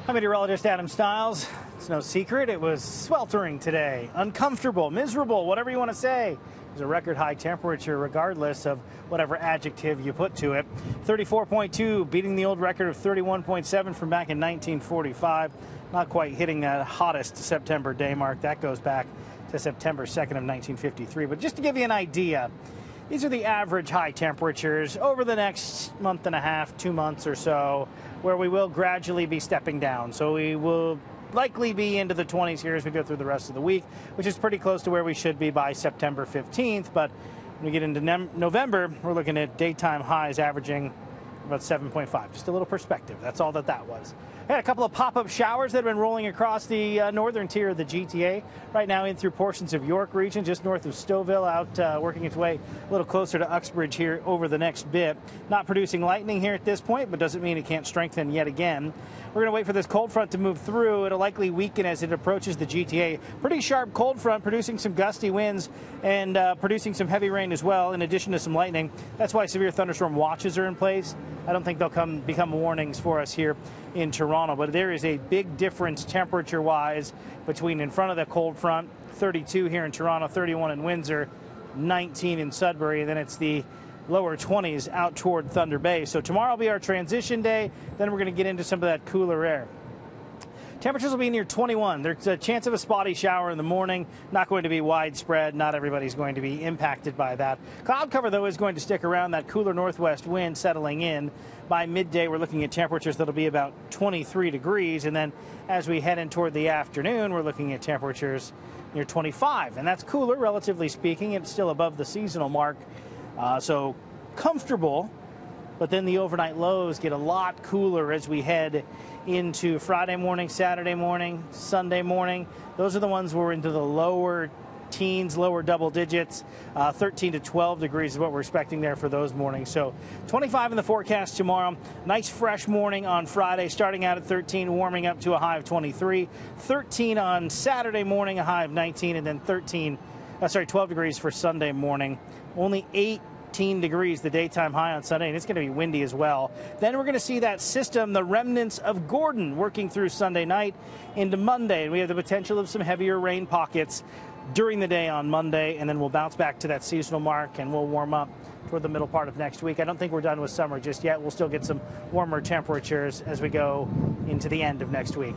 I'm Meteorologist Adam Stiles. It's no secret it was sweltering today. Uncomfortable, miserable, whatever you want to say. It was a record high temperature regardless of whatever adjective you put to it. 34.2, beating the old record of 31.7 from back in 1945. Not quite hitting that hottest September day mark. That goes back to September 2nd of 1953. But just to give you an idea, these are the average high temperatures over the next month and a half, 2 months or so, where we will gradually be stepping down. So we will likely be into the 20s here as we go through the rest of the week, which is pretty close to where we should be by September 15th. But when we get into November, we're looking at daytime highs averaging about 7.5. Just a little perspective. That's all that was. Had a couple of pop-up showers that have been rolling across the northern tier of the GTA. Right now in through portions of York region, just north of Stouffville, out working its way a little closer to Uxbridge here over the next bit. Not producing lightning here at this point, but doesn't mean it can't strengthen yet again. We're going to wait for this cold front to move through. It'll likely weaken as it approaches the GTA. Pretty sharp cold front, producing some gusty winds and producing some heavy rain as well, in addition to some lightning. That's why severe thunderstorm watches are in place. I don't think they'll become warnings for us here in Toronto, but there is a big difference temperature-wise between in front of the cold front, 32 here in Toronto, 31 in Windsor, 19 in Sudbury, and then it's the lower 20s out toward Thunder Bay. So tomorrow will be our transition day. Then we're going to get into some of that cooler air. Temperatures will be near 21. There's a chance of a spotty shower in the morning. Not going to be widespread. Not everybody's going to be impacted by that. Cloud cover, though, is going to stick around. That cooler northwest wind settling in. By midday, we're looking at temperatures that'll be about 23 degrees. And then as we head in toward the afternoon, we're looking at temperatures near 25. And that's cooler, relatively speaking. It's still above the seasonal mark. So comfortable. But then the overnight lows get a lot cooler as we head into Friday morning, Saturday morning, Sunday morning. Those are the ones where we're into the lower teens, lower double digits. 13 to 12 degrees is what we're expecting there for those mornings. So 25 in the forecast tomorrow. Nice fresh morning on Friday, starting out at 13, warming up to a high of 23. 13 on Saturday morning, a high of 19, and then 12 degrees for Sunday morning. Only 18 degrees the daytime high on Sunday, and it's going to be windy as well. Then we're going to see that system, the remnants of Gordon, working through Sunday night into Monday. And we have the potential of some heavier rain pockets during the day on Monday, and then we'll bounce back to that seasonal mark, and we'll warm up toward the middle part of next week. I don't think we're done with summer just yet. We'll still get some warmer temperatures as we go into the end of next week.